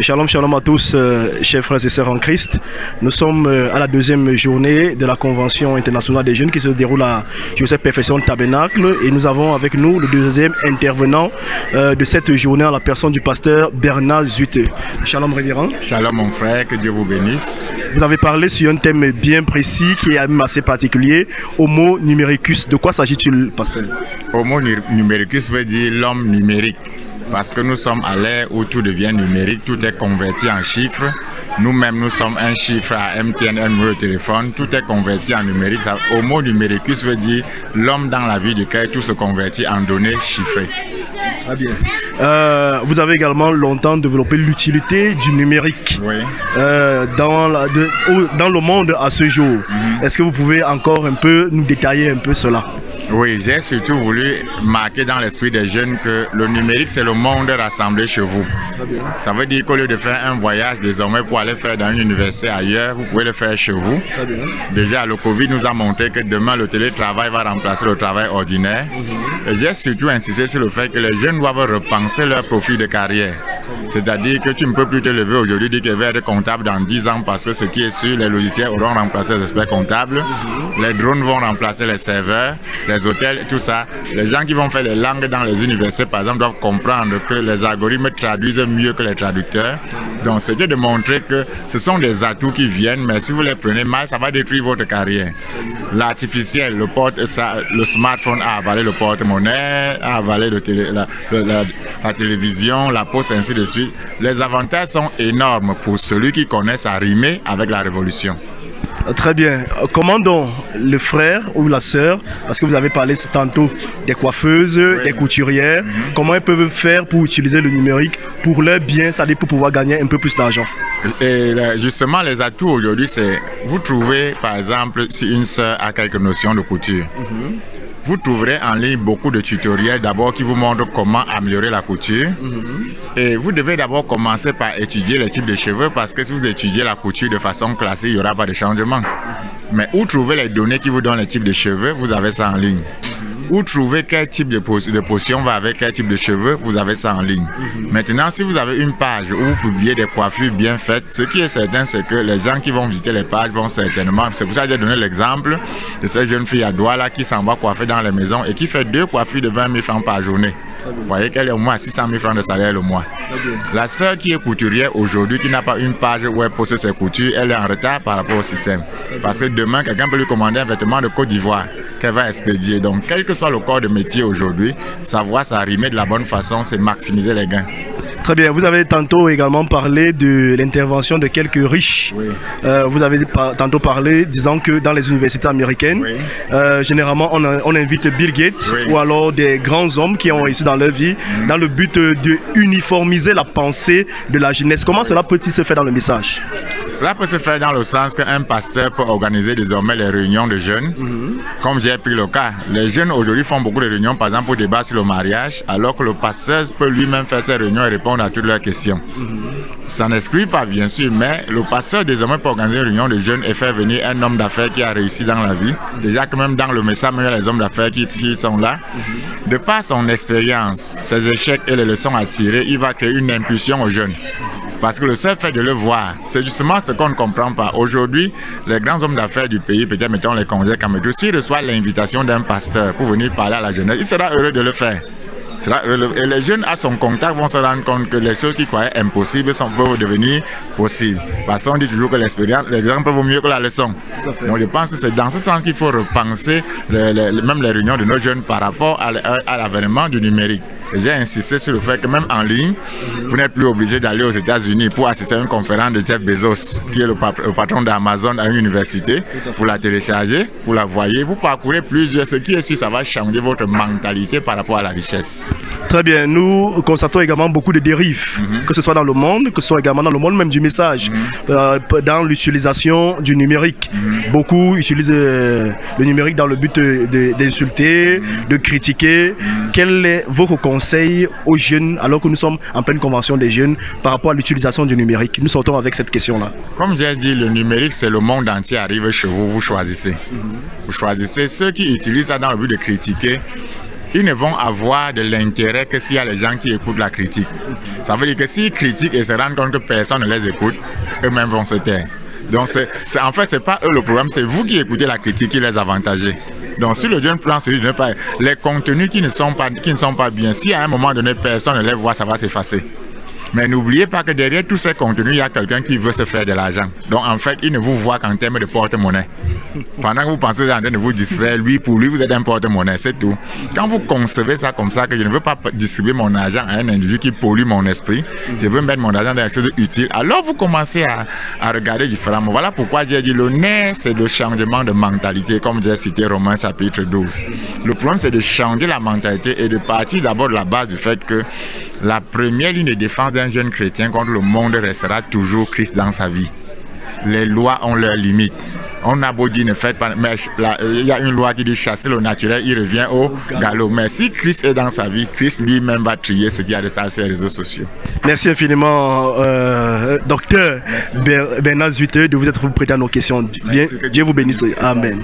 Shalom, shalom à tous, chers frères et sœurs en Christ. Nous sommes à la deuxième journée de la Convention internationale des jeunes qui se déroule à Joseph Perfection Tabernacle. Et nous avons avec nous le deuxième intervenant de cette journée en la personne du pasteur Bernard Zutte. Shalom, révérend. Shalom, mon frère, que Dieu vous bénisse. Vous avez parlé sur un thème bien précis qui est assez particulier, Homo numericus. De quoi s'agit-il, pasteur? Homo numericus veut dire l'homme numérique. Parce que nous sommes à l'ère où tout devient numérique, tout est converti en chiffres. Nous-mêmes, nous sommes un chiffre à MTN, un numéro de téléphone, tout est converti en numérique. Homo numericus veut dire l'homme dans la vie duquel tout se convertit en données chiffrées. Très bien. Vous avez également longtemps développé l'utilité du numérique dans le monde à ce jour. Est-ce que vous pouvez encore un peu nous détailler un peu cela? Oui, j'ai surtout voulu marquer dans l'esprit des jeunes que le numérique, c'est le monde rassemblé chez vous. Ça veut dire qu'au lieu de faire un voyage désormais pour aller faire dans une université ailleurs, vous pouvez le faire chez vous. Déjà, le Covid nous a montré que demain, le télétravail va remplacer le travail ordinaire. Et j'ai surtout insisté sur le fait que les jeunes doivent repenser leur profil de carrière. C'est-à-dire que tu ne peux plus te lever aujourd'hui et dire que tu vas être comptable dans 10 ans parce que ce qui est sûr, les logiciels auront remplacé les experts comptables, les drones vont remplacer les serveurs, les hôtels, tout ça. Les gens qui vont faire les langues dans les universités, par exemple, doivent comprendre que les algorithmes traduisent mieux que les traducteurs. Donc, c'était de montrer que ce sont des atouts qui viennent, mais si vous les prenez mal, ça va détruire votre carrière. L'artificiel, le smartphone a avalé le porte-monnaie, a avalé la télévision, la poste, ainsi de suite. Les avantages sont énormes pour celui qui connaît sa rimée avec la révolution. Très bien. Comment donc le frère ou la sœur, parce que vous avez parlé tantôt des coiffeuses, des couturières, comment elles peuvent faire pour utiliser le numérique pour leur bien, c'est-à-dire pour pouvoir gagner un peu plus d'argent? Et justement, les atouts aujourd'hui, c'est vous trouvez, par exemple, si une sœur a quelques notions de couture, vous trouverez en ligne beaucoup de tutoriels d'abord qui vous montrent comment améliorer la couture. Et vous devez d'abord commencer par étudier les types de cheveux parce que si vous étudiez la couture de façon classique, il n'y aura pas de changement. Mais où trouver les données qui vous donnent les types de cheveux, vous avez ça en ligne. Où trouver quel type de potion va avec quel type de cheveux, vous avez ça en ligne. Maintenant, si vous avez une page où vous publiez des coiffures bien faites, ce qui est certain, c'est que les gens qui vont visiter les pages vont certainement... C'est pour ça que j'ai donné l'exemple de cette jeune fille à Douala qui s'en va coiffer dans les maisons et qui fait 2 coiffures de 20 000 francs par journée. Vous voyez qu'elle est au moins à 600 000 francs de salaire le mois. La sœur qui est couturière aujourd'hui, qui n'a pas une page où elle poste ses coutures, elle est en retard par rapport au système. Parce que demain, quelqu'un peut lui commander un vêtement de Côte d'Ivoire qu'elle va expédier. Donc, quel que soit le corps de métier aujourd'hui, savoir s'arrimer de la bonne façon, c'est maximiser les gains. Très bien, vous avez tantôt également parlé de l'intervention de quelques riches. Vous avez tantôt parlé disant que dans les universités américaines, généralement on invite Bill Gates ou alors des grands hommes qui ont réussi dans leur vie dans le but de uniformiser la pensée de la jeunesse. Comment cela peut-il se faire dans le message? Cela peut se faire dans le sens qu'un pasteur peut organiser désormais les réunions de jeunes. Comme j'ai pris le cas, les jeunes aujourd'hui font beaucoup de réunions, par exemple pour débat sur le mariage, alors que le pasteur peut lui-même faire ses réunions et répondre à toutes leurs questions. Ça n'exclut pas bien sûr, mais le pasteur désormais peut organiser une réunion de jeunes et faire venir un homme d'affaires qui a réussi dans la vie. Déjà que même dans le message, il y a les hommes d'affaires qui sont là. De par son expérience, ses échecs et les leçons à tirer, il va créer une impulsion aux jeunes. Parce que le seul fait de le voir, c'est justement ce qu'on ne comprend pas. Aujourd'hui, les grands hommes d'affaires du pays, peut-être mettons les congés Cameroun, s'ils reçoivent l'invitation d'un pasteur pour venir parler à la jeunesse, il sera heureux de le faire. Et les jeunes à son contact vont se rendre compte que les choses qu'ils croyaient impossibles peuvent devenir possibles. Parce qu'on dit toujours que l'exemple vaut mieux que la leçon. Donc je pense que c'est dans ce sens qu'il faut repenser même les réunions de nos jeunes par rapport à l'avènement du numérique. J'ai insisté sur le fait que même en ligne, vous n'êtes plus obligé d'aller aux États-Unis pour assister à une conférence de Jeff Bezos, qui est le patron d'Amazon à une université. Vous la téléchargez, vous la voyez, vous parcourez plusieurs. Ce qui est sûr, ça va changer votre mentalité par rapport à la richesse. Très bien, nous constatons également beaucoup de dérives, que ce soit dans le monde, que ce soit également dans le monde même du message, dans l'utilisation du numérique. Beaucoup utilisent le numérique dans le but d'insulter, de critiquer. Quel est votre conseil aux jeunes, alors que nous sommes en pleine convention des jeunes, par rapport à l'utilisation du numérique? Nous sortons avec cette question-là. Comme j'ai dit, le numérique, c'est le monde entier arrive chez vous, vous choisissez. Vous choisissez ceux qui utilisent ça dans le but de critiquer. ils ne vont avoir de l'intérêt que s'il y a les gens qui écoutent la critique. Ça veut dire que s'ils critiquent et se rendent compte que personne ne les écoute, eux-mêmes vont se taire. Donc, en fait, ce n'est pas eux le problème, c'est vous qui écoutez la critique qui les avantagez. Donc, si le jeune plan celui de ne pas... Les contenus qui ne sont pas bien, si à un moment donné, personne ne les voit, ça va s'effacer. Mais n'oubliez pas que derrière tous ces contenus, il y a quelqu'un qui veut se faire de l'argent. Donc en fait, il ne vous voit qu'en termes de porte-monnaie. Pendant que vous pensez que vous êtes en train de vous distraire, pour lui, vous êtes un porte-monnaie, c'est tout. Quand vous concevez ça comme ça, que je ne veux pas distribuer mon argent à un individu qui pollue mon esprit, je veux mettre mon argent dans des choses utiles, alors vous commencez à regarder différemment. Voilà pourquoi j'ai dit le nerf, c'est le changement de mentalité, comme j'ai cité Romains chapitre 12. Le problème, c'est de changer la mentalité et de partir d'abord de la base du fait que la première ligne de défense d'un jeune chrétien contre le monde restera toujours Christ dans sa vie. Les lois ont leurs limites. On a beau dire ne faites pas, mais il y a une loi qui dit chasser le naturel, il revient au galop. Mais si Christ est dans sa vie, Christ lui-même va trier ce qu'il y a de ça sur les réseaux sociaux. Merci infiniment, docteur Bernard Zuiteux, de vous être prêté à nos questions. Dieu vous bénisse. Amen.